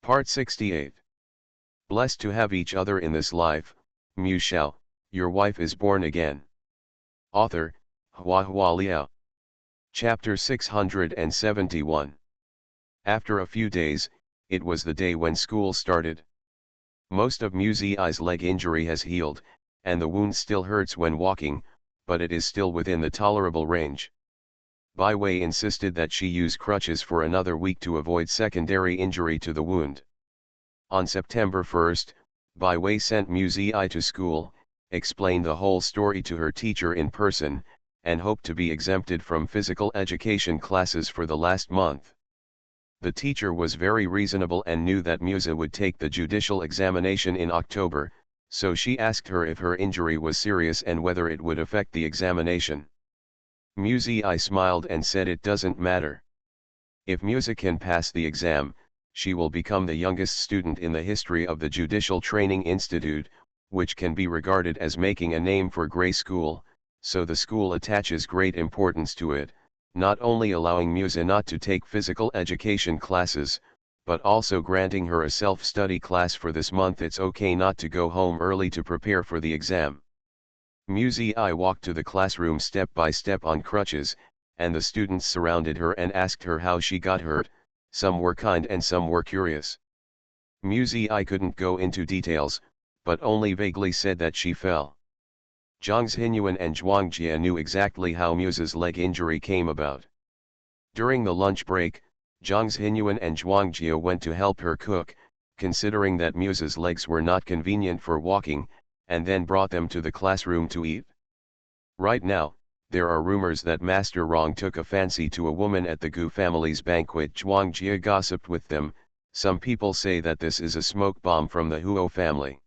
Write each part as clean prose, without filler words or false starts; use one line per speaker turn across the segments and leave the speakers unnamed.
Part 68. Blessed to have each other in this life, Shao, your wife is born again. Author, Hua Liao. Chapter 671. After a few days, it was the day when school started. Most of Mu Zi's leg injury has healed, and the wound still hurts when walking, but it is still within the tolerable range. Bai Wei insisted that she use crutches for another week to avoid secondary injury to the wound. On September 1st, Bai Wei sent Mu Zi to school, explained the whole story to her teacher in person, and hoped to be exempted from physical education classes for the last month. The teacher was very reasonable and knew that Mu Zi would take the judicial examination in October, so she asked her if her injury was serious and whether it would affect the examination. Mu Zi smiled and said it doesn't matter. If Mu Zi can pass the exam, she will become the youngest student in the history of the Judicial Training Institute, which can be regarded as making a name for Grey School, so the school attaches great importance to it, not only allowing Mu Zi not to take physical education classes, but also granting her a self-study class for this month. It's okay not to go home early to prepare for the exam. Mu Zi walked to the classroom step by step on crutches, and the students surrounded her and asked her how she got hurt. Some were kind and some were curious. Mu Zi couldn't go into details, but only vaguely said that she fell. Zhang Xinyuan and Zhuang Jie knew exactly how Mu Zi's leg injury came about. During the lunch break, Zhang Xinyuan and Zhuang Jie went to help her cook, considering that Mu Zi's legs were not convenient for walking, and then brought them to the classroom to eat. Right now, there are rumors that Master Rong took a fancy to a woman at the Gu family's banquet. Zhuang Jie gossiped with them. Some people say that this is a smoke bomb from the Huo family.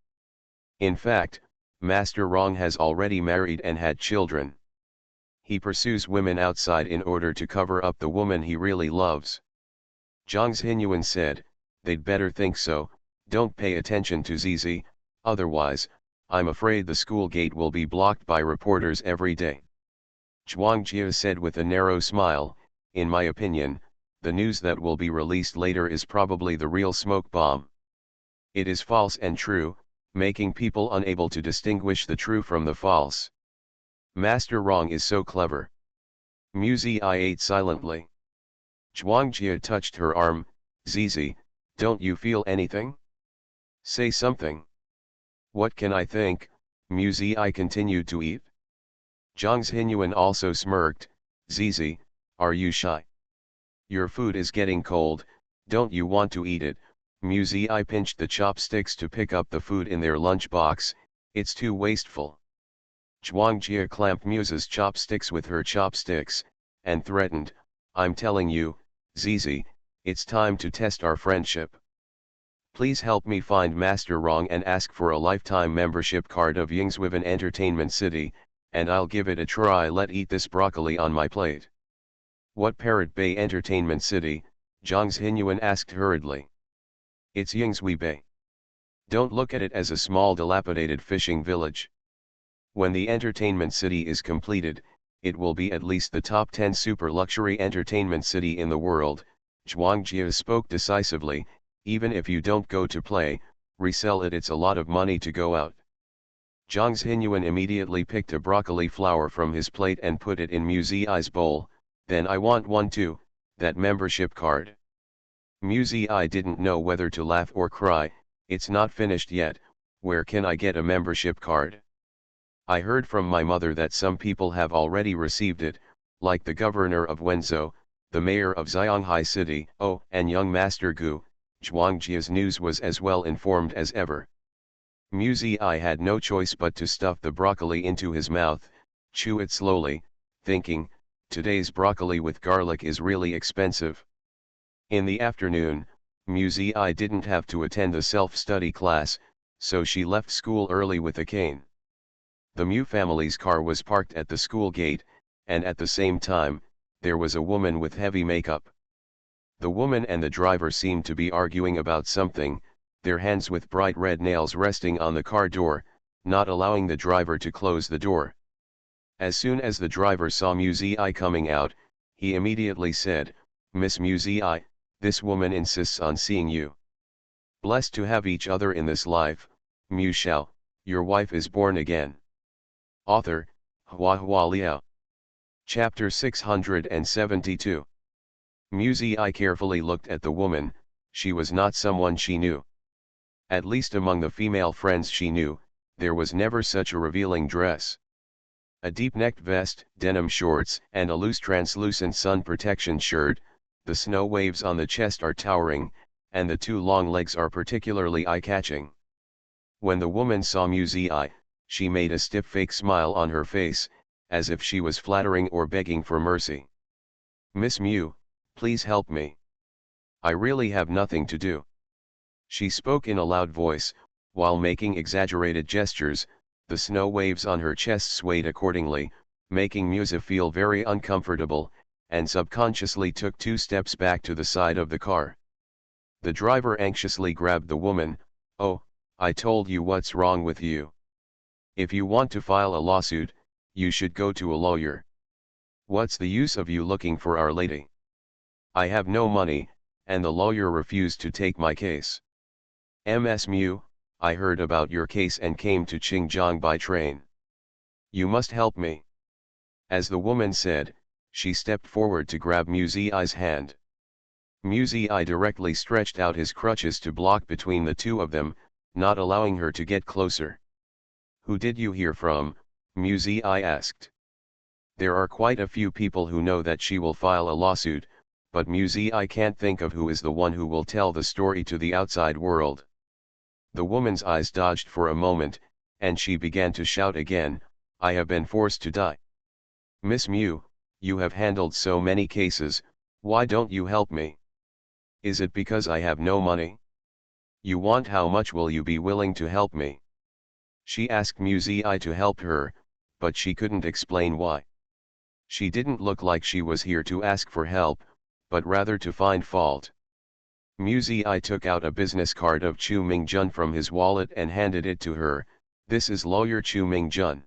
In fact, Master Rong has already married and had children. He pursues women outside in order to cover up the woman he really loves. Zhang Xinyuan said, "They'd better think so, don't pay attention to Zizi, otherwise, I'm afraid the school gate will be blocked by reporters every day." Zhuang Jie said with a narrow smile, "In my opinion, the news that will be released later is probably the real smoke bomb. It is false and true, making people unable to distinguish the true from the false. Master Rong is so clever." Mu Zi ate silently. Zhuang Jie touched her arm. "Zizi, don't you feel anything? Say something." "What can I think?" Mu Zi continued to eat. Zhang Xinyuan also smirked. "Zizi, are you shy? Your food is getting cold, don't you want to eat it?" Mu Zi pinched the chopsticks to pick up the food in their lunch box. "It's too wasteful." Zhuang Jie clamped Mu Zi's chopsticks with her chopsticks, and threatened, "I'm telling you, Zizi, it's time to test our friendship. Please help me find Master Rong and ask for a lifetime membership card of Yingzwiven Entertainment City, and I'll give it a try. Let eat this broccoli on my plate." "What Parrot Bay Entertainment City?" Zhang Xinyuan asked hurriedly. "It's Yingzui Bay. Don't look at it as a small dilapidated fishing village. When the entertainment city is completed, it will be at least the top 10 super luxury entertainment city in the world." Zhuang Jie spoke decisively. "Even if you don't go to play, resell it. It's a lot of money to go out." Zhang Xinyuan immediately picked a broccoli flower from his plate and put it in Mu Zi's bowl. "Then I want one too, that membership card." Mu Zi didn't know whether to laugh or cry. "It's not finished yet, where can I get a membership card? I heard from my mother that some people have already received it, like the governor of Wenzhou, the mayor of Xianghai City, oh, and young Master Gu." Zhuang Jie's news was as well informed as ever. Mu Zi had no choice but to stuff the broccoli into his mouth, chew it slowly, thinking, today's broccoli with garlic is really expensive. In the afternoon, Mu Zi didn't have to attend the self-study class, so she left school early with a cane. The Mu family's car was parked at the school gate, and at the same time, there was a woman with heavy makeup. The woman and the driver seemed to be arguing about something, their hands with bright red nails resting on the car door, not allowing the driver to close the door. As soon as the driver saw Mu Zi coming out, he immediately said, "Miss Mu Zi, this woman insists on seeing you." Blessed to have each other in this life, Shao, your wife is born again. Author, Hua Liao. Chapter 672. I carefully looked at the woman. She was not someone she knew. At least among the female friends she knew, there was never such a revealing dress. A deep-necked vest, denim shorts, and a loose translucent sun protection shirt. The snow waves on the chest are towering, and the two long legs are particularly eye-catching. When the woman saw I, she made a stiff fake smile on her face, as if she was flattering or begging for mercy. "Miss Mew, please help me. I really have nothing to do." She spoke in a loud voice, while making exaggerated gestures. The snow waves on her chest swayed accordingly, making Musa feel very uncomfortable, and subconsciously took 2 steps back to the side of the car. The driver anxiously grabbed the woman. "Oh, I told you what's wrong with you. If you want to file a lawsuit, you should go to a lawyer. What's the use of you looking for Our Lady? I have no money, and the lawyer refused to take my case. Ms. Mew, I heard about your case and came to Xinjiang by train. You must help me." As the woman said, she stepped forward to grab I's hand. I directly stretched out his crutches to block between the two of them, not allowing her to get closer. "Who did you hear from?" I asked. "There are quite a few people who know that she will file a lawsuit, but I can't think of who is the one who will tell the story to the outside world." The woman's eyes dodged for a moment, and she began to shout again, "I have been forced to die. Miss Mew, you have handled so many cases, why don't you help me? Is it because I have no money? You want how much will you be willing to help me?" She asked I to help her, but she couldn't explain why. She didn't look like she was here to ask for help, but rather to find fault. I took out a business card of Chu Mingjun from his wallet and handed it to her. "This is lawyer Chu Mingjun.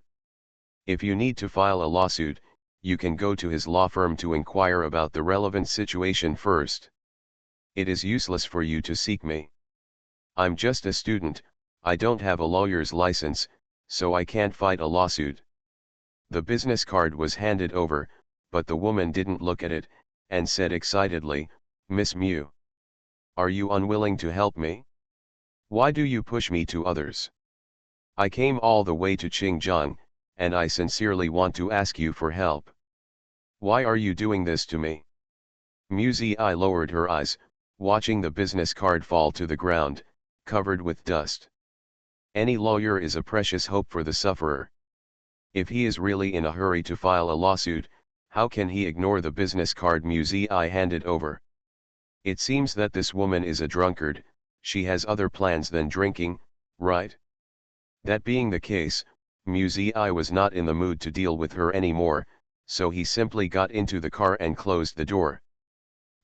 If you need to file a lawsuit, you can go to his law firm to inquire about the relevant situation first. It is useless for you to seek me. I'm just a student, I don't have a lawyer's license, so I can't fight a lawsuit." The business card was handed over, but the woman didn't look at it, and said excitedly, "Miss Mew, are you unwilling to help me? Why do you push me to others? I came all the way to Xinjiang, and I sincerely want to ask you for help. Why are you doing this to me?" I lowered her eyes, watching the business card fall to the ground, covered with dust. Any lawyer is a precious hope for the sufferer. If he is really in a hurry to file a lawsuit, how can he ignore the business card I handed over? It seems that this woman is a drunkard. She has other plans than drinking, right? That being the case, I was not in the mood to deal with her anymore, so he simply got into the car and closed the door.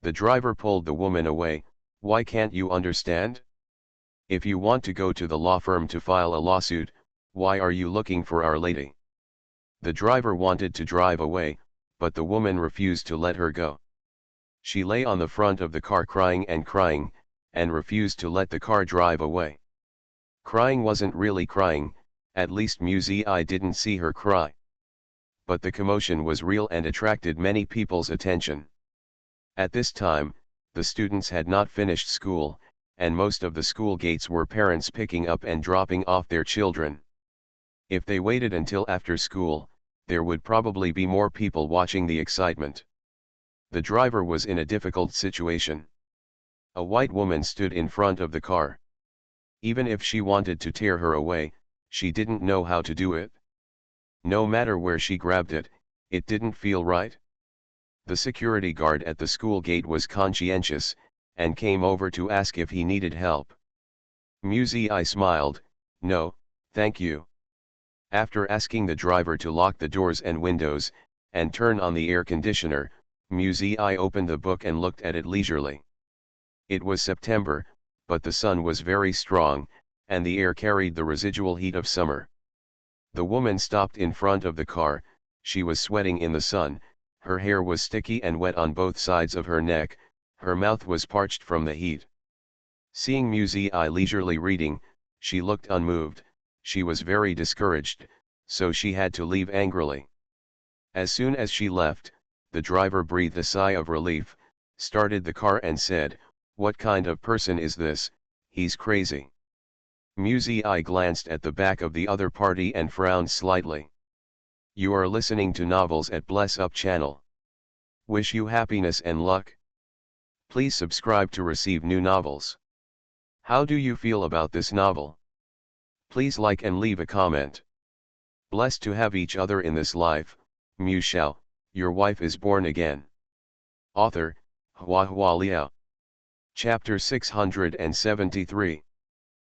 The driver pulled the woman away. "Why can't you understand? If you want to go to the law firm to file a lawsuit, why are you looking for Our Lady?" The driver wanted to drive away, but the woman refused to let her go. She lay on the front of the car crying, and refused to let the car drive away. Crying wasn't really crying, at least I didn't see her cry. But the commotion was real and attracted many people's attention. At this time, the students had not finished school, and most of the school gates were parents picking up and dropping off their children. If they waited until after school, there would probably be more people watching the excitement. The driver was in a difficult situation. A white woman stood in front of the car. Even if she wanted to tear her away, she didn't know how to do it. No matter where she grabbed it, it didn't feel right. The security guard at the school gate was conscientious, and came over to ask if he needed help. I smiled, "No, thank you." After asking the driver to lock the doors and windows, and turn on the air conditioner, I opened the book and looked at it leisurely. It was September, but the sun was very strong, and the air carried the residual heat of summer. The woman stopped in front of the car. She was sweating in the sun, her hair was sticky and wet on both sides of her neck, her mouth was parched from the heat. Seeing Muzi leisurely reading, she looked unmoved. She was very discouraged, so she had to leave angrily. As soon as she left, the driver breathed a sigh of relief, started the car and said, "What kind of person is this? He's crazy." Muzi glanced at the back of the other party and frowned slightly. You are listening to novels at Bless Up channel. Wish you happiness and luck. Please subscribe to receive new novels. How do you feel about this novel? Please like and leave a comment. Blessed to have each other in this life, Shao, your wife is born again. Author, HandsomeMaleLead. Chapter 673.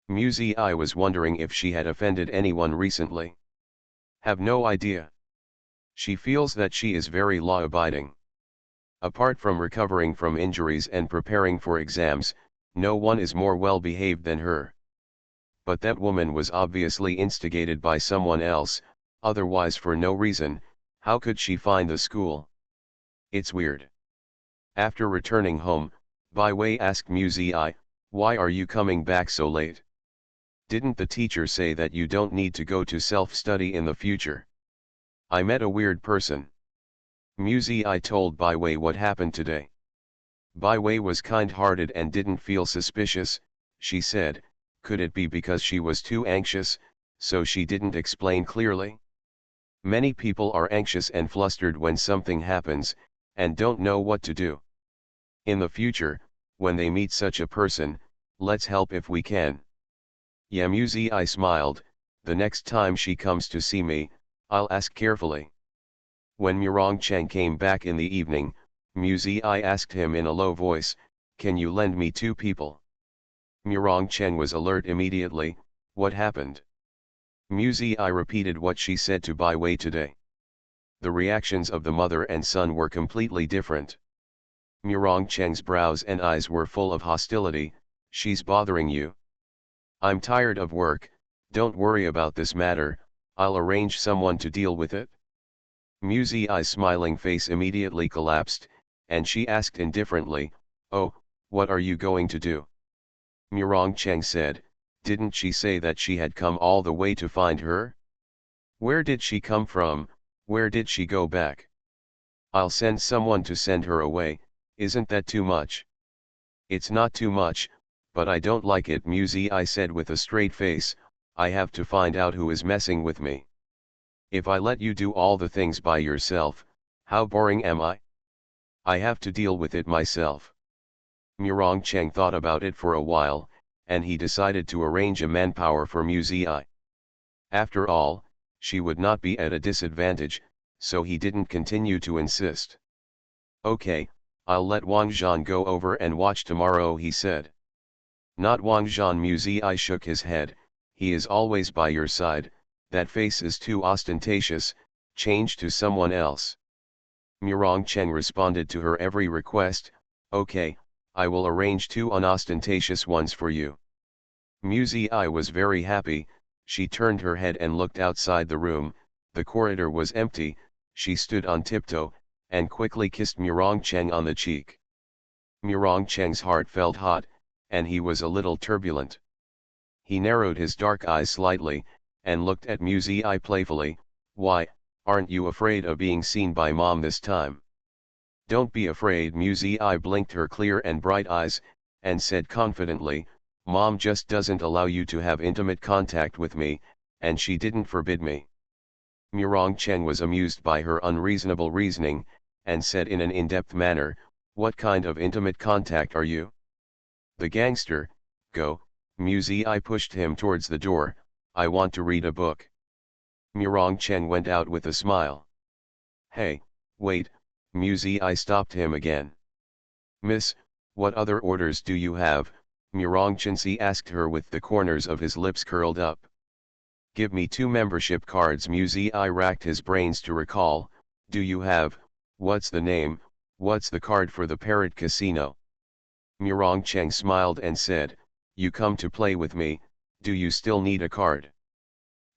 Muzi was wondering if she had offended anyone recently. Have no idea. She feels that she is very law-abiding. Apart from recovering from injuries and preparing for exams, no one is more well-behaved than her. But that woman was obviously instigated by someone else, otherwise for no reason. How could she find the school? It's weird. After returning home, Baiwei asked Muzi, "Why are you coming back so late? Didn't the teacher say that you don't need to go to self-study in the future?" "I met a weird person." Muzi told Baiwei what happened today. Baiwei was kind-hearted and didn't feel suspicious. She said, could it be because she was too anxious, so she didn't explain clearly? Many people are anxious and flustered when something happens, and don't know what to do. In the future, when they meet such a person, let's help if we can. Muzi smiled. The next time she comes to see me, I'll ask carefully. When Cheng came back in the evening, Muzi asked him in a low voice, "Can you lend me 2 people?" Cheng was alert immediately. What happened? Muzi repeated what she said to Baiwei today. The reactions of the mother and son were completely different. Cheng's brows and eyes were full of hostility. "She's bothering you. I'm tired of work, don't worry about this matter, I'll arrange someone to deal with it." Muzi's smiling face immediately collapsed, and she asked indifferently, "Oh, what are you going to do?" Cheng said, "Didn't she say that she had come all the way to find her? Where did she come from, where did she go back? I'll send someone to send her away, isn't that too much?" "It's not too much, but I don't like it," Muzi said with a straight face. "I have to find out who is messing with me. If I let you do all the things by yourself, how boring am I? I have to deal with it myself." Cheng thought about it for a while, and he decided to arrange a manpower for Muzi. After all, she would not be at a disadvantage, so he didn't continue to insist. "Okay, I'll let Wang Zhan go over and watch tomorrow," he said. "Not Wang Zhan." Muzi shook his head. "He is always by your side, that face is too ostentatious, change to someone else." Cheng responded to her every request. "Okay, I will arrange 2 unostentatious ones for you." Muzi was very happy. She turned her head and looked outside the room. The corridor was empty. She stood on tiptoe, and quickly kissed Cheng on the cheek. Cheng's heart felt hot, and he was a little turbulent. He narrowed his dark eyes slightly, and looked at Muzi playfully. "Why, aren't you afraid of being seen by Mom this time?" "Don't be afraid." Muzi blinked her clear and bright eyes, and said confidently, "Mom just doesn't allow you to have intimate contact with me, and she didn't forbid me." Cheng was amused by her unreasonable reasoning, and said in an in-depth manner, "What kind of intimate contact are you?" "The gangster, go." Muzi pushed him towards the door. "I want to read a book." Cheng went out with a smile. "Hey, wait." Muzi stopped him again. "Miss, what other orders do you have?" Chen asked her with the corners of his lips curled up. "Give me 2 membership cards." Muzi racked his brains to recall. "Do you have, what's the name, what's the card for the Parrot Casino?" Cheng smiled and said, "You come to play with me, do you still need a card?"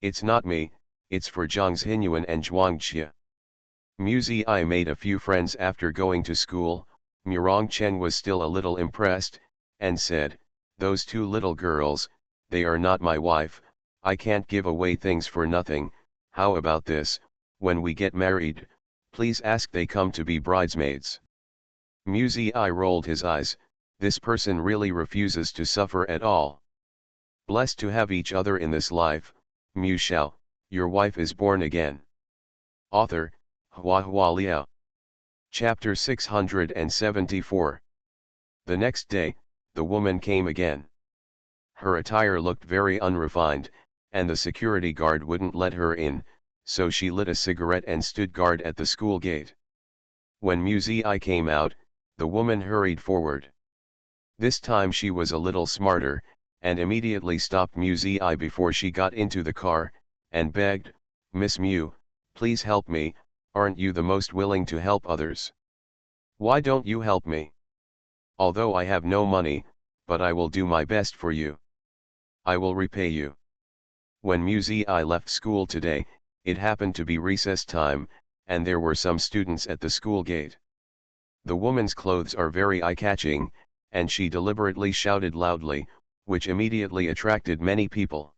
"It's not me, it's for Zhang Xinyuan and Zhuangxia." Muzi made a few friends after going to school. Chen was still a little impressed, and said, Those two little girls, they are not my wife, I can't give away things for nothing. How about this, when we get married, please ask they come to be bridesmaids. Muzi rolled his eyes, this person really refuses to suffer at all. Blessed to have each other in this life, Shao, your wife is born again. Author, Hua Liao. Chapter 674. The next day, the woman came again. Her attire looked very unrefined, and the security guard wouldn't let her in, so she lit a cigarette and stood guard at the school gate. When Muzi came out, the woman hurried forward. This time she was a little smarter, and immediately stopped Muzi before she got into the car, and begged, "Miss Mu, please help me, aren't you the most willing to help others? Why don't you help me? Although I have no money, but I will do my best for you. I will repay you." When Muzi left school today, it happened to be recess time, and there were some students at the school gate. The woman's clothes are very eye-catching, and she deliberately shouted loudly, which immediately attracted many people.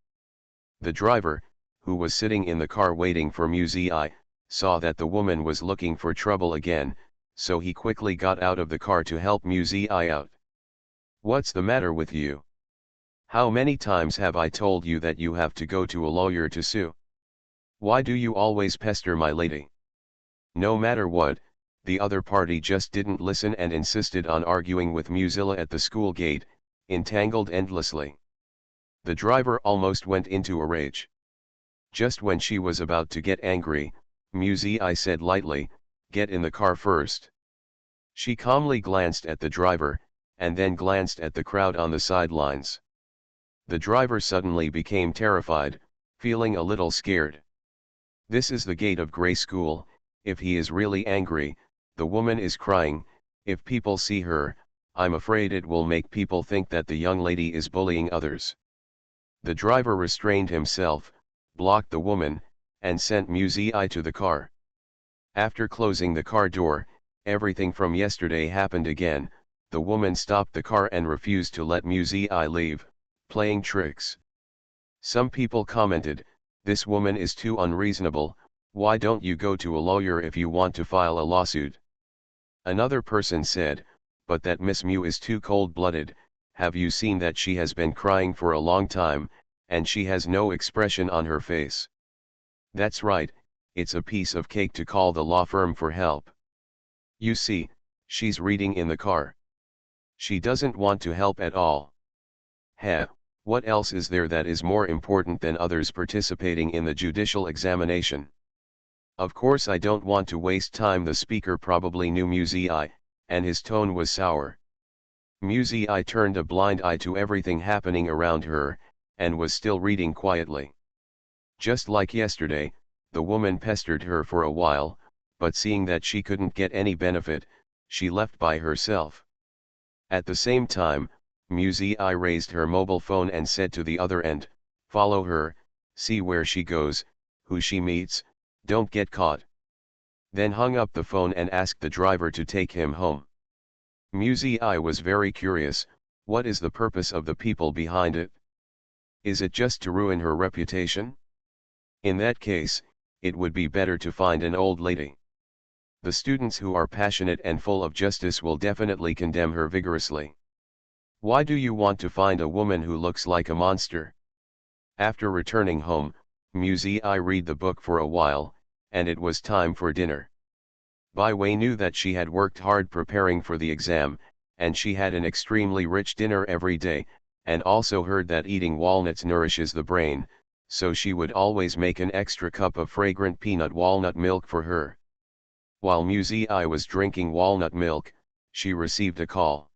The driver, who was sitting in the car waiting for Muzi, saw that the woman was looking for trouble again, so he quickly got out of the car to help Muzi out. "What's the matter with you? How many times have I told you that you have to go to a lawyer to sue? Why do you always pester my lady?" No matter what, the other party just didn't listen and insisted on arguing with Muzilla at the school gate, entangled endlessly. The driver almost went into a rage. Just when she was about to get angry, Muzi said lightly, "Get in the car first." She calmly glanced at the driver, and then glanced at the crowd on the sidelines. The driver suddenly became terrified, feeling a little scared. This is the gate of Grey School. If he is really angry, the woman is crying, if people see her, I'm afraid it will make people think that the young lady is bullying others. The driver restrained himself, blocked the woman, and sent Muzi to the car. After closing the car door, everything from yesterday happened again. The woman stopped the car and refused to let Muzi leave, playing tricks. Some people commented, "This woman is too unreasonable, why don't you go to a lawyer if you want to file a lawsuit?" Another person said, "But that Miss Mu is too cold-blooded, have you seen that she has been crying for a long time, and she has no expression on her face? That's right, it's a piece of cake to call the law firm for help. You see, she's reading in the car. She doesn't want to help at all. Heh, what else is there that is more important than others participating in the judicial examination? Of course I don't want to waste time." The speaker probably knew Muzi, and his tone was sour. Muzi turned a blind eye to everything happening around her, and was still reading quietly. Just like yesterday, the woman pestered her for a while, but seeing that she couldn't get any benefit, she left by herself. At the same time, Muzi raised her mobile phone and said to the other end, "Follow her, see where she goes, who she meets, don't get caught." Then hung up the phone and asked the driver to take him home. Muzi was very curious, what is the purpose of the people behind it? Is it just to ruin her reputation? In that case, it would be better to find an old lady. The students who are passionate and full of justice will definitely condemn her vigorously. Why do you want to find a woman who looks like a monster? After returning home, Muzi read the book for a while, and it was time for dinner. Bai Wei knew that she had worked hard preparing for the exam, and she had an extremely rich dinner every day, and also heard that eating walnuts nourishes the brain, so she would always make an extra cup of fragrant peanut walnut milk for her. While Muzi was drinking walnut milk, she received a call.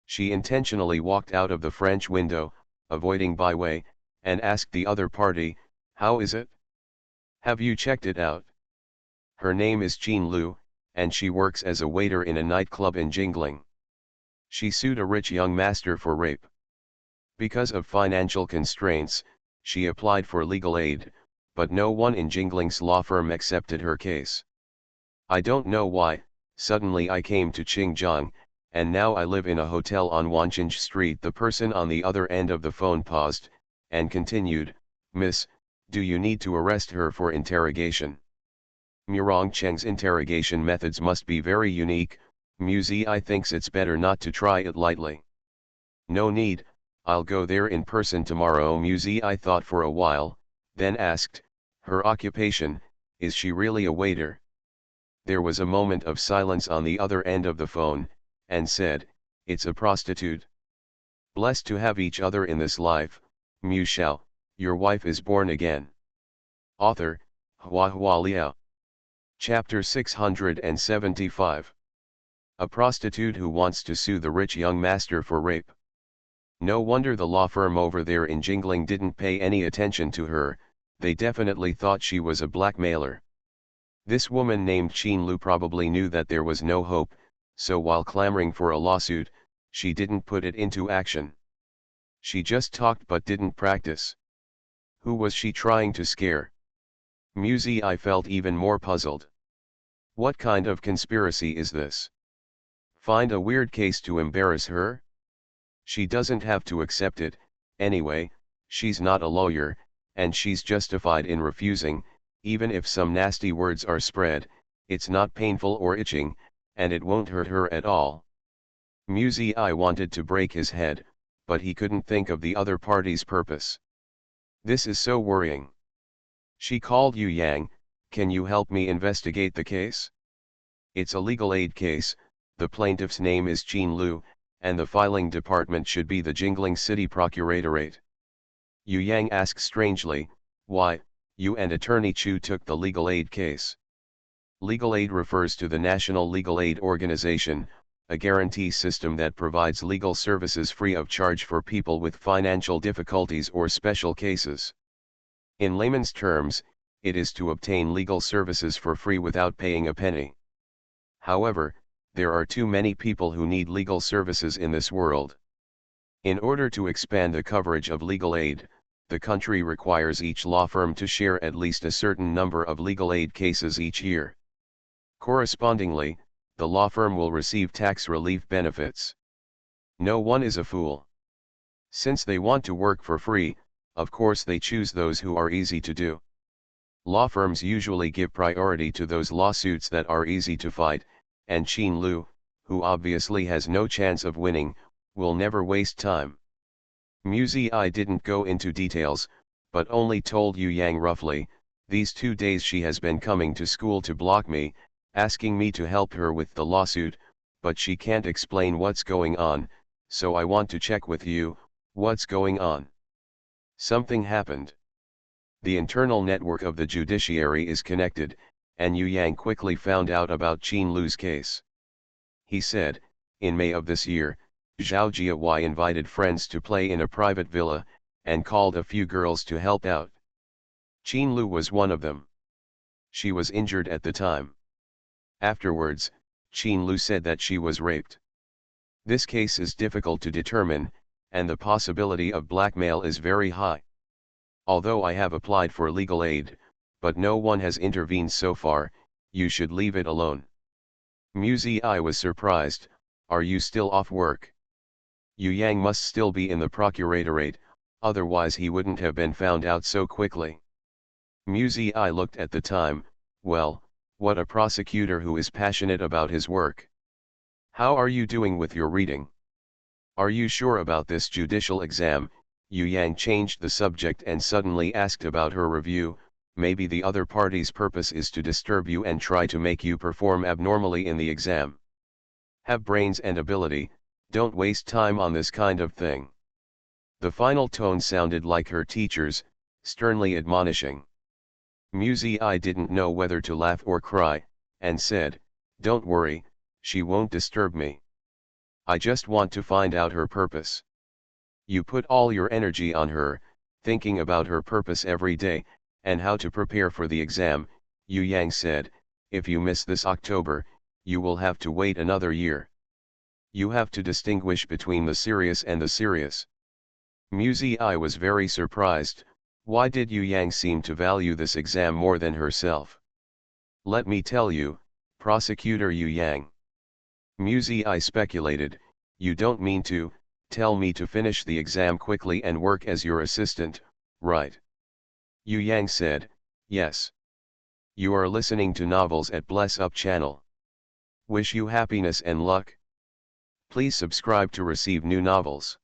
She intentionally walked out of the French window, avoiding Bai Wei, and asked the other party, "How is it? Have you checked it out?" Her name is Qin Lu, and she works as a waiter in a nightclub in Jingling. She sued a rich young master for rape. Because of financial constraints, she applied for legal aid, but no one in Jingling's law firm accepted her case. I don't know why, suddenly I came to Xinjiang, and now I live in a hotel on Wanchange Street. The person on the other end of the phone paused, and continued, Miss, do you need to arrest her for interrogation? Murong Cheng's interrogation methods must be very unique. Muzi I thinks it's better not to try it lightly. No need, I'll go there in person tomorrow. Muzi I thought for a while, then asked, her occupation, is she really a waiter? There was a moment of silence on the other end of the phone, and said, it's a prostitute. Blessed to have each other in this life, Mu Shao, your wife is born again. Author, Hua Liao. Chapter 675. A prostitute who wants to sue the rich young master for rape. No wonder the law firm over there in Jingling didn't pay any attention to her, they definitely thought she was a blackmailer. This woman named Qin Lu probably knew that there was no hope, so while clamoring for a lawsuit, she didn't put it into action. She just talked but didn't practice. Who was she trying to scare? Muzi I felt even more puzzled. What kind of conspiracy is this? Find a weird case to embarrass her? She doesn't have to accept it, anyway, she's not a lawyer, and she's justified in refusing, even if some nasty words are spread, it's not painful or itching, and it won't hurt her at all. Muzi I wanted to break his head, but he couldn't think of the other party's purpose. This is so worrying. She called Yu Yang, can you help me investigate the case? It's a legal aid case, the plaintiff's name is Qin Lu, and the filing department should be the Jingling City Procuratorate. Yu Yang asked strangely, why, you and Attorney Chu took the legal aid case? Legal aid refers to the National Legal Aid Organization, a guarantee system that provides legal services free of charge for people with financial difficulties or special cases. In layman's terms, it is to obtain legal services for free without paying a penny. However, there are too many people who need legal services in this world. In order to expand the coverage of legal aid, the country requires each law firm to share at least a certain number of legal aid cases each year. Correspondingly, the law firm will receive tax relief benefits. No one is a fool. Since they want to work for free, of course they choose those who are easy to do. Law firms usually give priority to those lawsuits that are easy to fight, and Qin Lu, who obviously has no chance of winning, will never waste time. Muzi I didn't go into details, but only told Yu Yang roughly, these 2 days she has been coming to school to block me, asking me to help her with the lawsuit, but she can't explain what's going on, so I want to check with you, what's going on? Something happened. The internal network of the judiciary is connected, and Yu Yang quickly found out about Qin Lu's case. He said, in May of this year, Zhao Jiawei invited friends to play in a private villa, and called a few girls to help out. Qin Lu was one of them. She was injured at the time. Afterwards, Qin Lu said that she was raped. This case is difficult to determine, and the possibility of blackmail is very high. Although I have applied for legal aid, but no one has intervened so far, you should leave it alone. Muzi I was surprised, are you still off work? Yu Yang must still be in the procuratorate, otherwise he wouldn't have been found out so quickly. Muzi I looked at the time, well, what a prosecutor who is passionate about his work. How are you doing with your reading? Are you sure about this judicial exam? Yu Yang changed the subject and suddenly asked about her review. Maybe the other party's purpose is to disturb you and try to make you perform abnormally in the exam. Have brains and ability, don't waste time on this kind of thing. The final tone sounded like her teacher's, sternly admonishing. Muzi I didn't know whether to laugh or cry, and said, don't worry, she won't disturb me. I just want to find out her purpose. You put all your energy on her, thinking about her purpose every day, and how to prepare for the exam. Yu Yang said, if you miss this October, you will have to wait another year. You have to distinguish between the serious and the serious. Muzi I was very surprised, why did Yu Yang seem to value this exam more than herself? Let me tell you, Prosecutor Yu Yang. Muzi speculated, you don't mean to tell me to finish the exam quickly and work as your assistant, right? Yu Yang said, yes. You are listening to novels at Bless Up channel. Wish you happiness and luck. Please subscribe to receive new novels.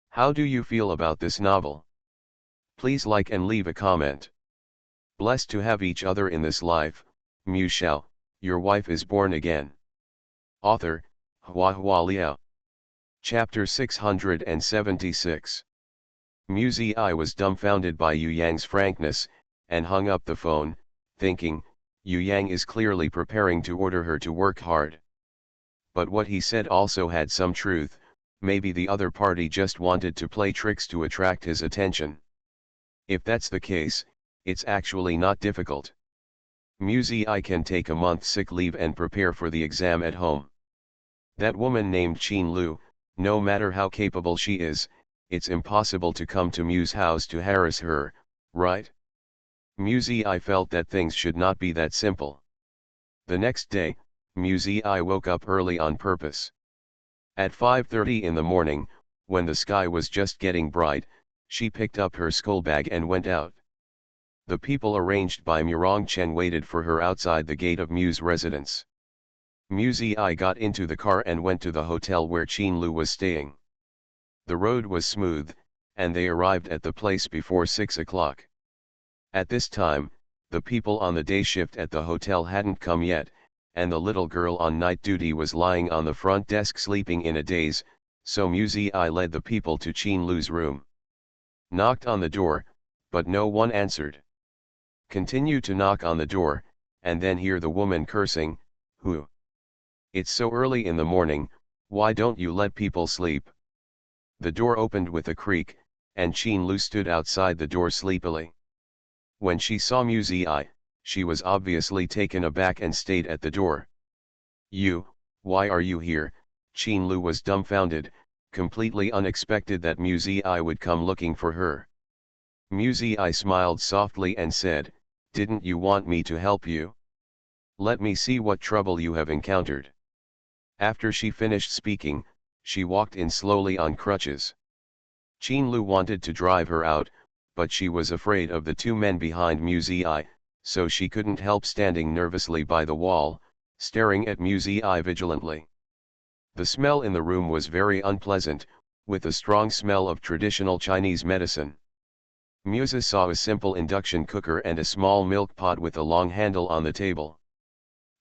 How do you feel about this novel? Please like and leave a comment. Blessed to have each other in this life, Shao, your wife is born again. Author, HandsomeMaleLead. Chapter 676. Muzi was dumbfounded by Yu Yang's frankness, and hung up the phone, thinking, Yu Yang is clearly preparing to order her to work hard. But what he said also had some truth, maybe the other party just wanted to play tricks to attract his attention. If that's the case, it's actually not difficult. Muzi can take a month sick leave and prepare for the exam at home. That woman named Qin Lu, no matter how capable she is, it's impossible to come to Mu's house to harass her, right? Muzi felt that things should not be that simple. The next day, Muzi woke up early on purpose. At 5:30 in the morning, when the sky was just getting bright, she picked up her school bag and went out. The people arranged by Murongchen waited for her outside the gate of Mu's residence. Muzi got into the car and went to the hotel where Qin Lu was staying. The road was smooth, and they arrived at the place before 6 o'clock. At this time, the people on the day shift at the hotel hadn't come yet, and the little girl on night duty was lying on the front desk sleeping in a daze, so Muzi led the people to Qin Lu's room. Knocked on the door, but no one answered. Continue to knock on the door, and then hear the woman cursing, "Who? It's so early in the morning, why don't you let people sleep?" The door opened with a creak, and Qin Lu stood outside the door sleepily. When she saw Muzi, she was obviously taken aback and stayed at the door. Why are you here?" Qin Lu was dumbfounded, completely unexpected that Muzi would come looking for her. Muzi smiled softly and said, "Didn't you want me to help you? Let me see what trouble you have encountered." After she finished speaking, she walked in slowly on crutches. Qin Lu wanted to drive her out, but she was afraid of the two men behind Muzi, so she couldn't help standing nervously by the wall, staring at Muzi vigilantly. The smell in the room was very unpleasant, with a strong smell of traditional Chinese medicine. Muzi saw a simple induction cooker and a small milk pot with a long handle on the table.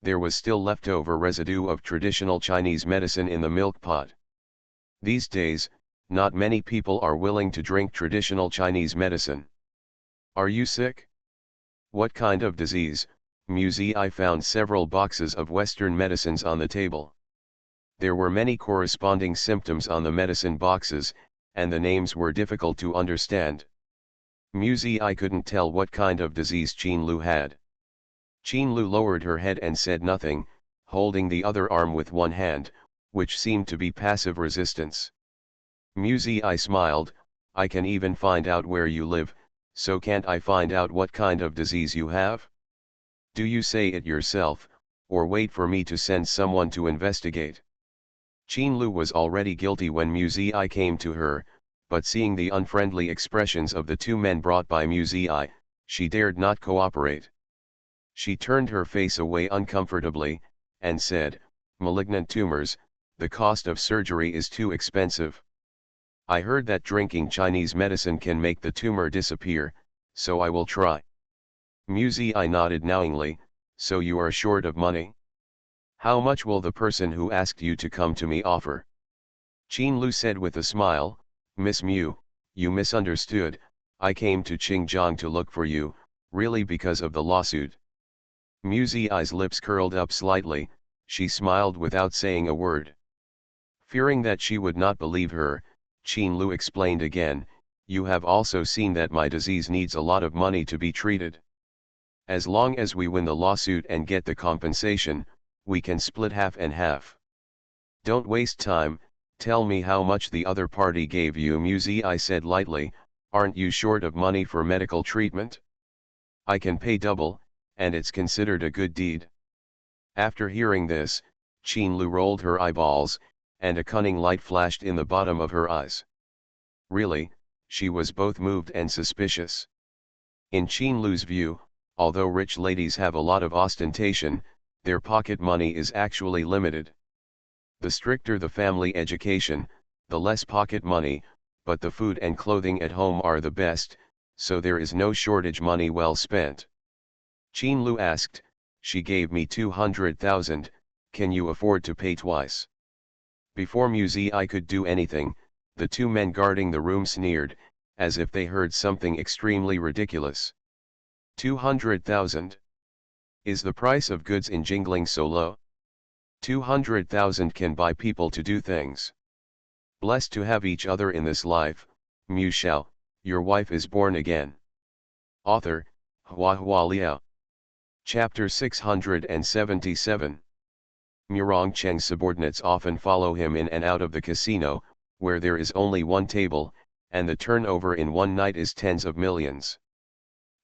There was still leftover residue of traditional Chinese medicine in the milk pot. These days, not many people are willing to drink traditional Chinese medicine. Are you sick? What kind of disease? Muzi found several boxes of Western medicines on the table. There were many corresponding symptoms on the medicine boxes, and the names were difficult to understand. Muzi couldn't tell what kind of disease Qin Lu had. Qin Lu lowered her head and said nothing, holding the other arm with one hand, which seemed to be passive resistance. Muzi smiled, "I can even find out where you live, so can't I find out what kind of disease you have? Do you say it yourself, or wait for me to send someone to investigate?" Qin Lu was already guilty when Muzi came to her, but seeing the unfriendly expressions of the two men brought by Muzi, she dared not cooperate. She turned her face away uncomfortably, and said, "Malignant tumors, the cost of surgery is too expensive. I heard that drinking Chinese medicine can make the tumor disappear, so I will try." Muzi nodded knowingly, "So you are short of money? How much will the person who asked you to come to me offer?" Qin Lu said with a smile, "Miss Mu, you misunderstood, I came to Qingjiang to look for you, really because of the lawsuit." Muzi's lips curled up slightly, she smiled without saying a word. Fearing that she would not believe her, Qin Lu explained again, "You have also seen that my disease needs a lot of money to be treated. As long as we win the lawsuit and get the compensation, we can split half and half. Don't waste time, tell me how much the other party gave you." Muzi said lightly, "Aren't you short of money for medical treatment? I can pay double, and it's considered a good deed." After hearing this, Qin Lu rolled her eyeballs, and a cunning light flashed in the bottom of her eyes. Really, she was both moved and suspicious. In Qin Lu's view, although rich ladies have a lot of ostentation, their pocket money is actually limited. The stricter the family education, the less pocket money, but the food and clothing at home are the best, so there is no shortage money well spent. Qin Lu asked, "She gave me 200,000, can you afford to pay twice?" Before Muzi could do anything, the two men guarding the room sneered, as if they heard something extremely ridiculous. 200,000? Is the price of goods in Jingling so low? 200,000 can buy people to do things. Blessed to have each other in this life, Mu Shao, your wife is born again. Author, Hua Liao. Chapter 677. Murong Cheng's subordinates often follow him in and out of the casino, where there is only one table, and the turnover in one night is tens of millions.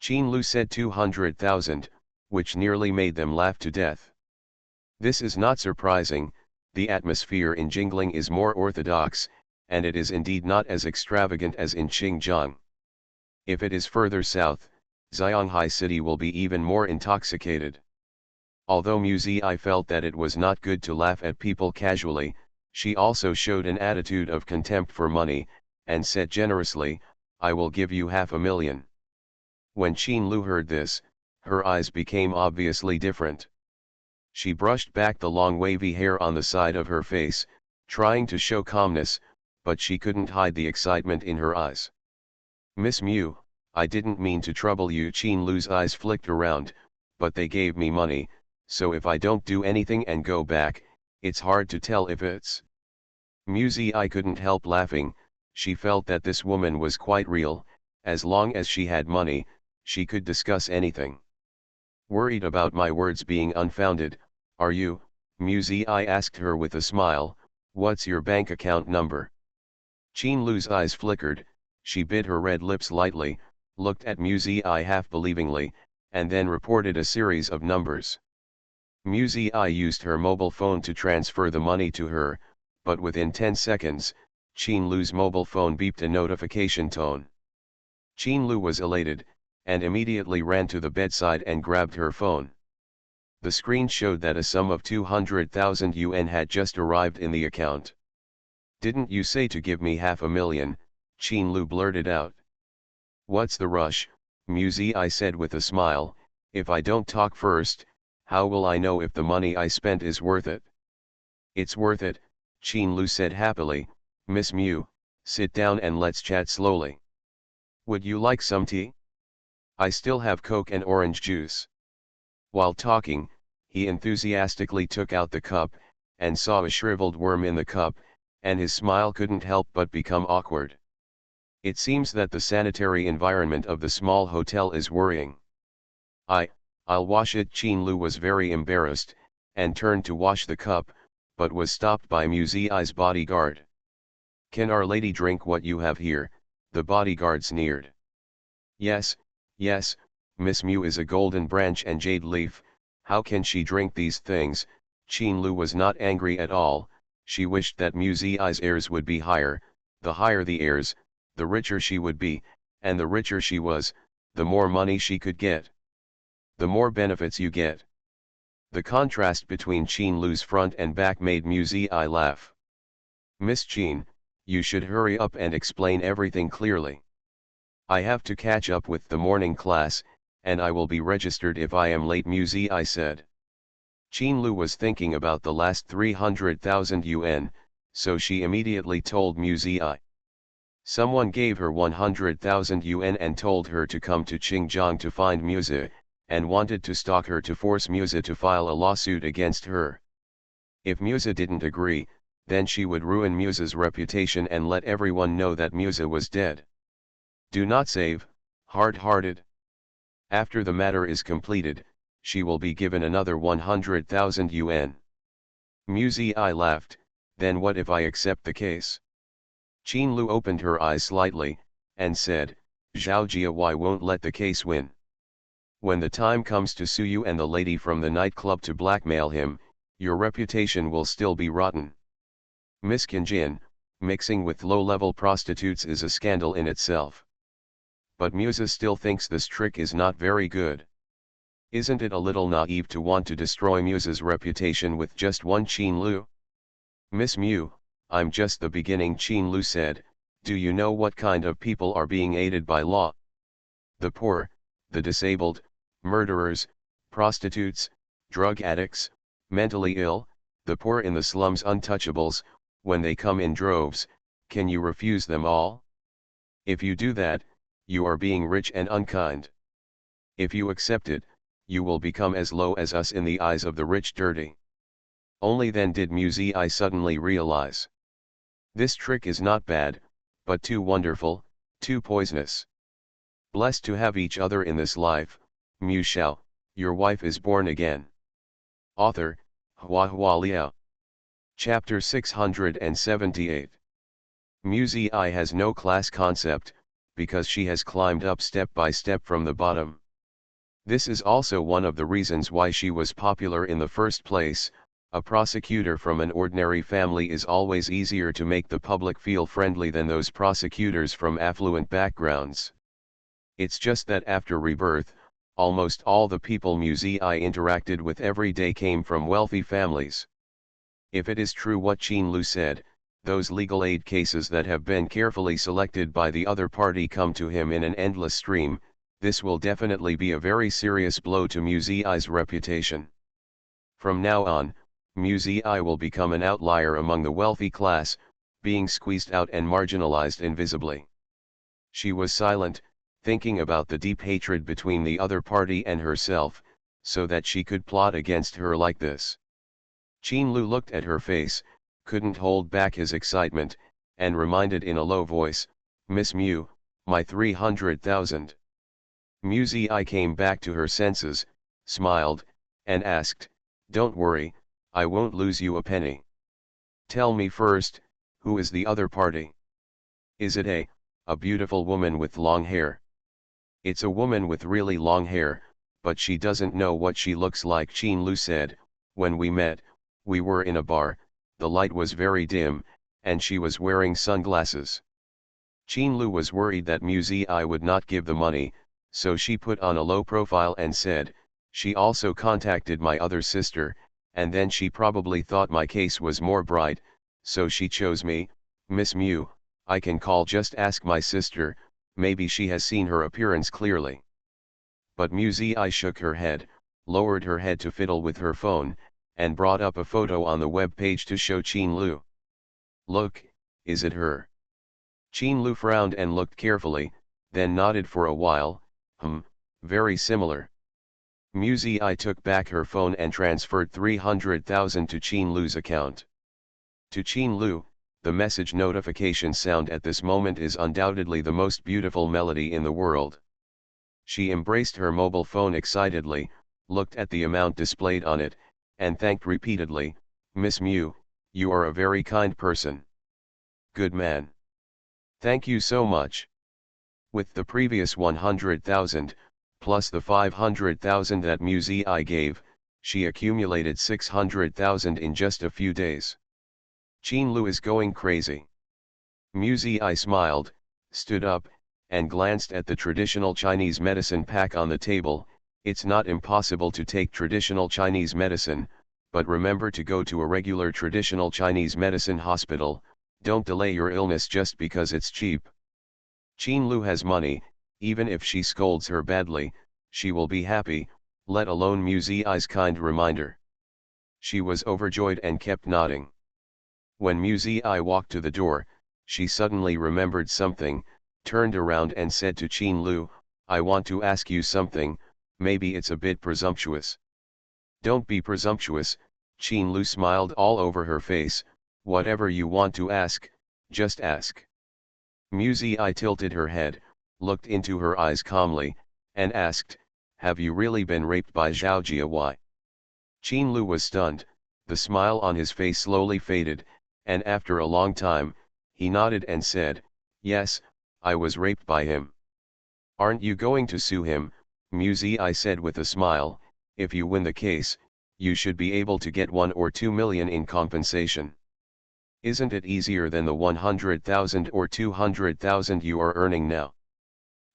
Qin Lu said 200,000, which nearly made them laugh to death. This is not surprising, the atmosphere in Jingling is more orthodox, and it is indeed not as extravagant as in Xinjiang. If it is further south, Xianghai City will be even more intoxicated. Although Muzi felt that it was not good to laugh at people casually, she also showed an attitude of contempt for money, and said generously, "I will give you 500,000. When Qin Lu heard this, her eyes became obviously different. She brushed back the long wavy hair on the side of her face, trying to show calmness, but she couldn't hide the excitement in her eyes. "Miss Mu, I didn't mean to trouble you." Qin Lu's eyes flicked around, "but they gave me money, so if I don't do anything and go back, it's hard to tell if it's..." Muzi couldn't help laughing. She felt that this woman was quite real. As long as she had money, she could discuss anything. "Worried about my words being unfounded, are you?" Muzi asked her with a smile. "What's your bank account number?" Qin Lu's eyes flickered. She bit her red lips lightly, looked at Muzi half believingly, and then reported a series of numbers. Muzi used her mobile phone to transfer the money to her, but within 10 seconds, Qin Lu's mobile phone beeped a notification tone. Qin Lu was elated, and immediately ran to the bedside and grabbed her phone. The screen showed that a sum of 200,000 yuan had just arrived in the account. "Didn't you say to give me 500,000, Qin Lu blurted out. "What's the rush?" Muzi said with a smile. "If I don't talk first, how will I know if the money I spent is worth it?" "It's worth it," Qin Lu said happily. "Miss Mu, sit down and let's chat slowly. Would you like some tea? I still have Coke and orange juice." While talking, he enthusiastically took out the cup, and saw a shriveled worm in the cup, and his smile couldn't help but become awkward. It seems that the sanitary environment of the small hotel is worrying. I'll wash it." Qin Lu was very embarrassed, and turned to wash the cup, but was stopped by Muzi's bodyguard. "Can Our Lady drink what you have here?" the bodyguard sneered. Yes, Miss Mu is a golden branch and jade leaf, how can she drink these things?" Qin Lu was not angry at all. She wished that Muzi's heirs would be higher. The higher the heirs, the richer she would be, and the richer she was, the more money she could get. The more benefits you get. The contrast between Qin Lu's front and back made Muzi laugh. "Miss Qin, you should hurry up and explain everything clearly. I have to catch up with the morning class, and I will be registered if I am late," Muzi said. Qin Lu was thinking about the last 300,000 yuan, so she immediately told Muzi. Someone gave her 100,000 yuan and told her to come to Xinjiang to find Muzi, and wanted to stalk her to force Muzi to file a lawsuit against her. If Muzi didn't agree, then she would ruin Muzi's reputation and let everyone know that Muzi was dead. Do not save, hard-hearted. After the matter is completed, she will be given another 100,000 yuan. Muzi laughed. "Then what if I accept the case?" Qin Lu opened her eyes slightly, and said, "Zhao Jiawai won't let the case win. When the time comes to sue you and the lady from the nightclub to blackmail him, your reputation will still be rotten. Miss Kinjin, mixing with low-level prostitutes is a scandal in itself. But Musa still thinks this trick is not very good. Isn't it a little naive to want to destroy Musa's reputation with just one Qin Lu? Miss Mu, I'm just the beginning, Qin Lu said. Do you know what kind of people are being aided by law? The poor, the disabled, murderers, prostitutes, drug addicts, mentally ill, the poor in the slums, untouchables. When they come in droves, can you refuse them all? If you do that, you are being rich and unkind. If you accept it, you will become as low as us in the eyes of the rich dirty. Only then did Muzi suddenly realize. This trick is not bad, but too wonderful, too poisonous. Blessed to have each other in this life, Mu Shao, your wife is born again. Author, Hua Liao. Chapter 678. Muzi has no class concept, because she has climbed up step by step from the bottom. This is also one of the reasons why she was popular in the first place. A prosecutor from an ordinary family is always easier to make the public feel friendly than those prosecutors from affluent backgrounds. It's just that after rebirth, almost all the people Muzi interacted with every day came from wealthy families. If it is true what Qin Lu said, those legal aid cases that have been carefully selected by the other party come to him in an endless stream. This will definitely be a very serious blow to Muzi's reputation. From now on, Muzi will become an outlier among the wealthy class, being squeezed out and marginalized invisibly. She was silent, thinking about the deep hatred between the other party and herself, so that she could plot against her like this. Qin Lu looked at her face, couldn't hold back his excitement, and reminded in a low voice, Miss Mu, my 300,000. Muzi came back to her senses, smiled, and asked, don't worry, I won't lose you a penny. Tell me first, who is the other party? Is it a beautiful woman with long hair? It's a woman with really long hair, but she doesn't know what she looks like, Qin Lu said. When we met, we were in a bar, the light was very dim, and she was wearing sunglasses. Qin Lu was worried that Muzi would not give the money, so she put on a low profile and said, she also contacted my other sister, and then she probably thought my case was more bright, so she chose me. Miss Mu, I can just ask my sister, maybe she has seen her appearance clearly. But Muzi shook her head, lowered her head to fiddle with her phone, and brought up a photo on the web page to show Qin Lu. Look, is it her? Qin Lu frowned and looked carefully, then nodded for a while. Very similar. Muzi took back her phone and transferred 300,000 to Qin Lu's account. To Qin Lu, the message notification sound at this moment is undoubtedly the most beautiful melody in the world. She embraced her mobile phone excitedly, looked at the amount displayed on it, and thanked repeatedly, Miss Mu, you are a very kind person. Good man. Thank you so much. With the previous 100,000, plus the 500,000 that Muzi gave, she accumulated 600,000 in just a few days. Qin Lu is going crazy. Muzi smiled, stood up, and glanced at the traditional Chinese medicine pack on the table. It's not impossible to take traditional Chinese medicine, but remember to go to a regular traditional Chinese medicine hospital. Don't delay your illness just because it's cheap. Qin Lu has money, even if she scolds her badly, she will be happy, let alone Muzi's kind reminder. She was overjoyed and kept nodding. When Muzi walked to the door, she suddenly remembered something, turned around and said to Qin Lu, I want to ask you something, maybe it's a bit presumptuous. Don't be presumptuous, Qin Lu smiled all over her face, whatever you want to ask, just ask. Muzi tilted her head, looked into her eyes calmly, and asked, have you really been raped by Zhao Jia? Qin Lu was stunned, the smile on his face slowly faded, and after a long time, he nodded and said, yes, I was raped by him. Aren't you going to sue him? Muzi said with a smile, if you win the case, you should be able to get 1 or 2 million in compensation. Isn't it easier than the 100,000 or 200,000 you are earning now?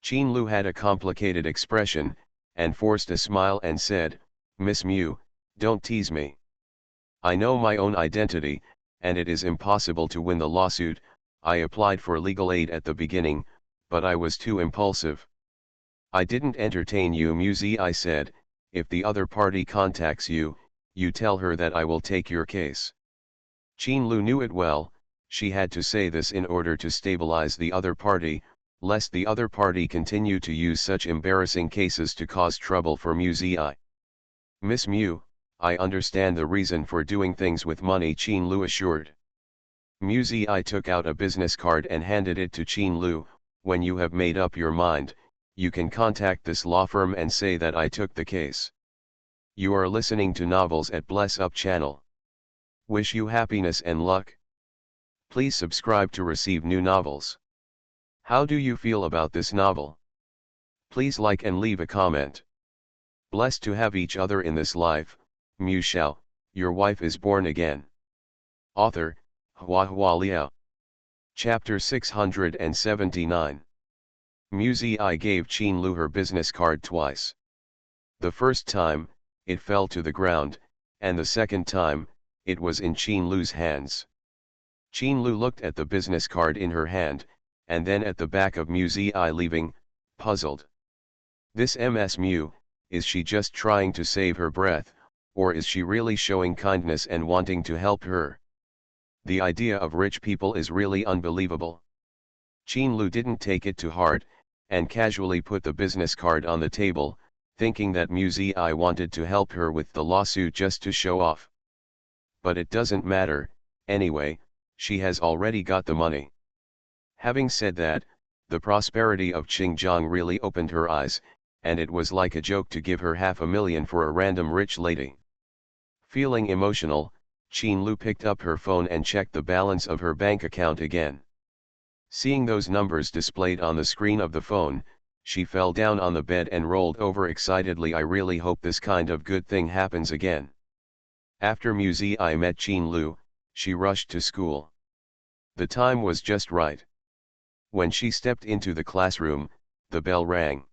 Chin Lu had a complicated expression, and forced a smile and said, Miss Mew, don't tease me. I know my own identity, and it is impossible to win the lawsuit. I applied for legal aid at the beginning, but I was too impulsive. I didn't entertain you, Muzi. I said, if the other party contacts you, you tell her that I will take your case. Chin Lu knew it well. She had to say this in order to stabilize the other party, lest the other party continue to use such embarrassing cases to cause trouble for Muzi. Miss Mew, I understand the reason for doing things with money, Chin Lu assured. Muzi took out a business card and handed it to Chin Lu. When you have made up your mind, you can contact this law firm and say that I took the case. You are listening to Novels at Bless Up channel. Wish you happiness and luck. Please subscribe to receive new novels. How do you feel about this novel? Please like and leave a comment. Blessed to have each other in this life, Mu Shao, your wife is born again. Author, Hua Liao. Chapter 679. Muzi gave Chin Lu her business card twice. The first time, it fell to the ground, and the second time, it was in Chin Lu's hands. Chin Lu looked at the business card in her hand, and then at the back of Muzi leaving, puzzled. This Ms. Mew, is she just trying to save her breath, or is she really showing kindness and wanting to help her? The idea of rich people is really unbelievable. Chin Lu didn't take it to heart, and casually put the business card on the table, thinking that Muzi wanted to help her with the lawsuit just to show off. But it doesn't matter, anyway, she has already got the money. Having said that, the prosperity of Xinjiang really opened her eyes, and it was like a joke to give her 500,000 for a random rich lady. Feeling emotional, Chin Lu picked up her phone and checked the balance of her bank account again. Seeing those numbers displayed on the screen of the phone, she fell down on the bed and rolled over excitedly. I really hope this kind of good thing happens again. After Muzi met Chin Lu, she rushed to school. The time was just right. When she stepped into the classroom, the bell rang.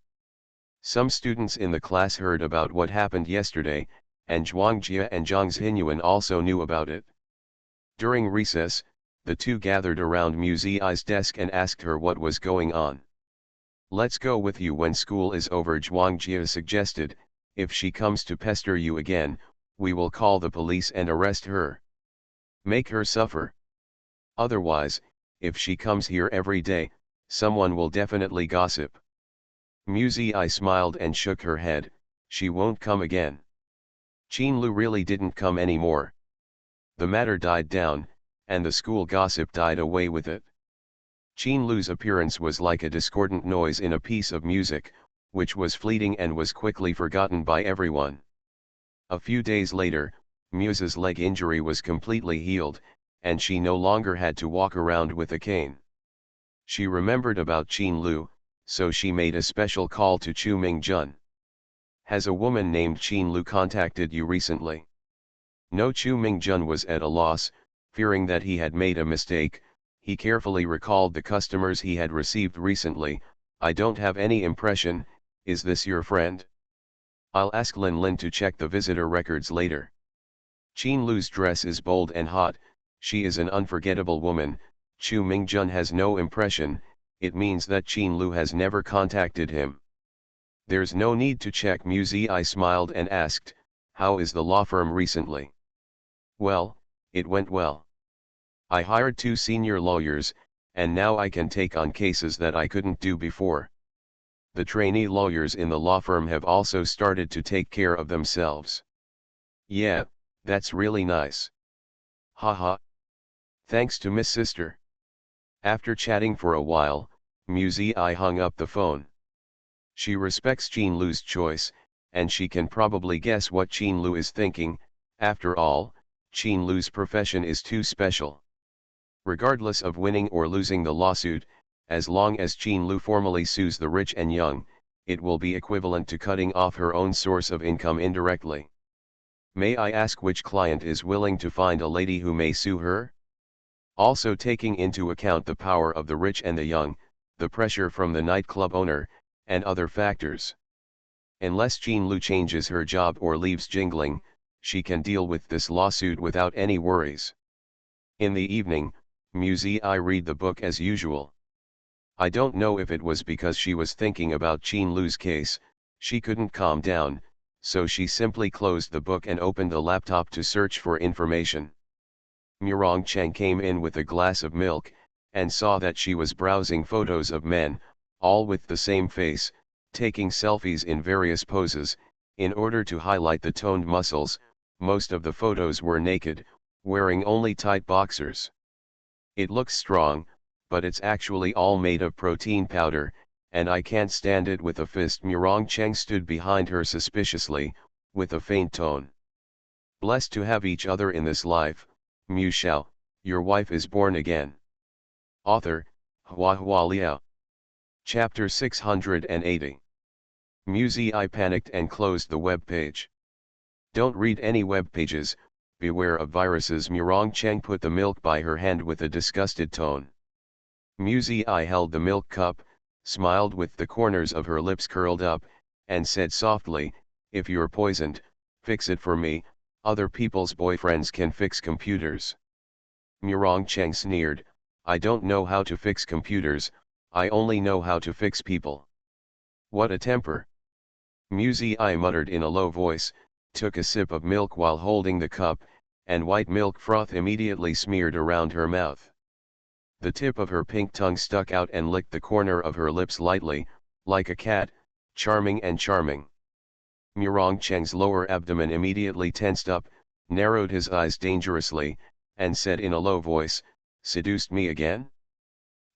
Some students in the class heard about what happened yesterday, and Zhuang Jia and Zhang Xinyuan also knew about it. During recess, the two gathered around Muzi's desk and asked her what was going on. Let's go with you when school is over, Zhuang Jia suggested. If she comes to pester you again, we will call the police and arrest her. Make her suffer. Otherwise, if she comes here every day, someone will definitely gossip. Muzi smiled and shook her head. She won't come again. Chin Lu really didn't come anymore. The matter died down, and the school gossip died away with it. Chin Lu's appearance was like a discordant noise in a piece of music, which was fleeting and was quickly forgotten by everyone. A few days later, Muse's leg injury was completely healed, and she no longer had to walk around with a cane. She remembered about Chin Lu, so she made a special call to Chu Mingjun. Has a woman named Chin Lu contacted you recently? No. Chu Mingjun was at a loss. Fearing that he had made a mistake, he carefully recalled the customers he had received recently. I don't have any impression. Is this your friend? I'll ask Lin Lin to check the visitor records later. Chin Lu's dress is bold and hot. She is an unforgettable woman. Chu Mingjun has no impression. It means that Chin Lu has never contacted him. There's no need to check. Muzi smiled and asked, how is the law firm recently? Well, it went well. I hired 2 senior lawyers, and now I can take on cases that I couldn't do before. The trainee lawyers in the law firm have also started to take care of themselves. Yeah, that's really nice. Haha. Thanks to Miss Sister. After chatting for a while, Muzi hung up the phone. She respects Chin Lu's choice, and she can probably guess what Chin Lu is thinking. After all, Chin Lu's profession is too special. Regardless of winning or losing the lawsuit, as long as Chin Lu formally sues the rich and young, it will be equivalent to cutting off her own source of income indirectly. May I ask which client is willing to find a lady who may sue her? Also taking into account the power of the rich and the young, the pressure from the nightclub owner, and other factors. Unless Jean Lu changes her job or leaves jingling, she can deal with this lawsuit without any worries. In the evening, I read the book as usual. I don't know if it was because she was thinking about Jean Lu's case, she couldn't calm down, so she simply closed the book and opened the laptop to search for information. Murong Cheng came in with a glass of milk, and saw that she was browsing photos of men, all with the same face, taking selfies in various poses, in order to highlight the toned muscles. Most of the photos were naked, wearing only tight boxers. It looks strong, but it's actually all made of protein powder, and I can't stand it with a fist. Murong Cheng stood behind her suspiciously, with a faint tone. Blessed to have each other in this life, Shao, your wife is born again. Author, Hua Liao. Chapter 680. I panicked and closed the web page. Don't read any web pages, beware of viruses. Murong Cheng put the milk by her hand with a disgusted tone. I held the milk cup, smiled with the corners of her lips curled up, and said softly, if you're poisoned, fix it for me. Other people's boyfriends can fix computers. Murong Cheng sneered, I don't know how to fix computers, I only know how to fix people. What a temper. I muttered in a low voice, took a sip of milk while holding the cup, and white milk froth immediately smeared around her mouth. The tip of her pink tongue stuck out and licked the corner of her lips lightly, like a cat, charming and charming. Murong Cheng's lower abdomen immediately tensed up, narrowed his eyes dangerously, and said in a low voice, seduced me again?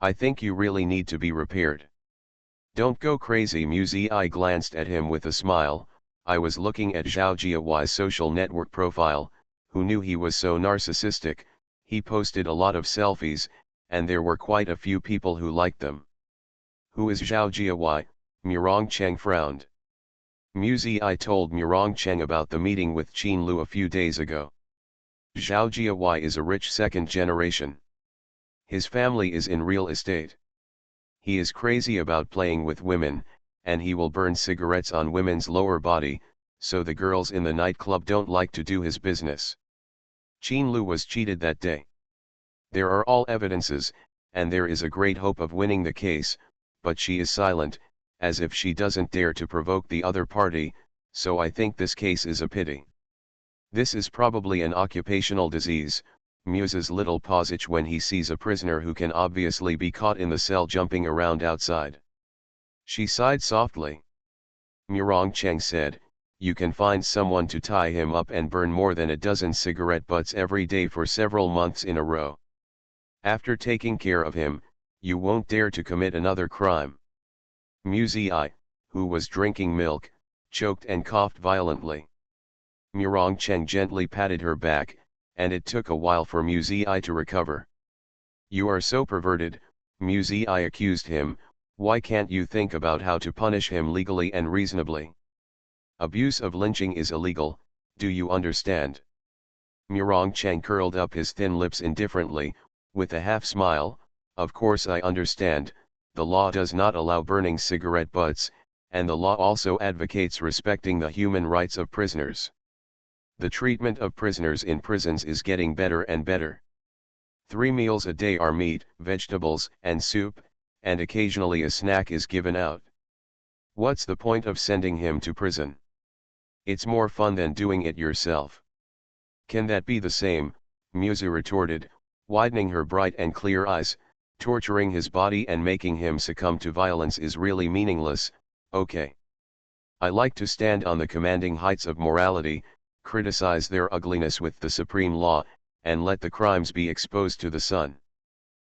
I think you really need to be repaired. Don't go crazy. I glanced at him with a smile. I was looking at Zhao Jiawai's social network profile. Who knew he was so narcissistic? He posted a lot of selfies, and there were quite a few people who liked them. Who is Zhao Jiawai? Murong Cheng frowned. I told Murong Cheng about the meeting with Jean Lu a few days ago. Zhao Jiawai is a rich second generation. His family is in real estate. He is crazy about playing with women, and he will burn cigarettes on women's lower body, so the girls in the nightclub don't like to do his business. Jean Lu was cheated that day. There are all evidences, and there is a great hope of winning the case, but she is silent, as if she doesn't dare to provoke the other party, so I think this case is a pity. This is probably an occupational disease, muses little Posich when he sees a prisoner who can obviously be caught in the cell jumping around outside. She sighed softly. Murong Cheng said, you can find someone to tie him up and burn more than a dozen cigarette butts every day for several months in a row. After taking care of him, you won't dare to commit another crime. I, who was drinking milk, choked and coughed violently. Murong Cheng gently patted her back, and it took a while for I to recover. You are so perverted, I accused him, why can't you think about how to punish him legally and reasonably? Abuse of lynching is illegal, do you understand? Murong Cheng curled up his thin lips indifferently, with a half smile, of course I understand. The law does not allow burning cigarette butts, and the law also advocates respecting the human rights of prisoners. The treatment of prisoners in prisons is getting better and better. 3 meals a day are meat, vegetables, and soup, and occasionally a snack is given out. What's the point of sending him to prison? It's more fun than doing it yourself. Can that be the same? Musa retorted, widening her bright and clear eyes. Torturing his body and making him succumb to violence is really meaningless, okay. I like to stand on the commanding heights of morality, criticize their ugliness with the supreme law, and let the crimes be exposed to the sun.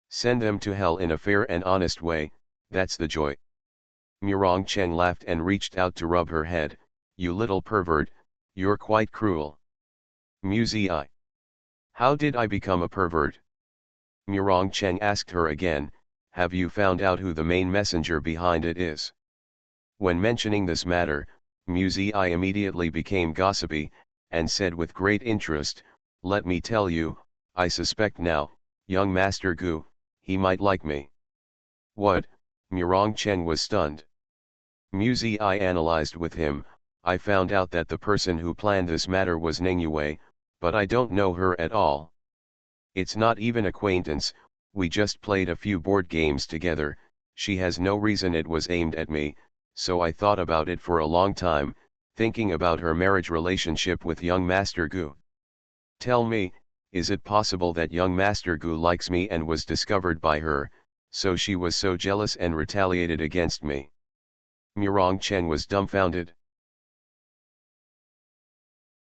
Send them to hell in a fair and honest way, that's the joy. Murong Cheng laughed and reached out to rub her head, you little pervert, you're quite cruel. I. How did I become a pervert? Murong Cheng asked her again, have you found out who the main messenger behind it is? When mentioning this matter, I immediately became gossipy, and said with great interest, "Let me tell you, I suspect now, young Master Gu, he might like me." "What?" Murong Chen was stunned. "Muzi, I analyzed with him, I found out that the person who planned this matter was Ningyue, but I don't know her at all. It's not even acquaintance, we just played a few board games together, she has no reason it was aimed at me, so I thought about it for a long time, thinking about her marriage relationship with young Master Gu. Tell me, is it possible that young Master Gu likes me and was discovered by her, so she was so jealous and retaliated against me?" Murong Chen was dumbfounded.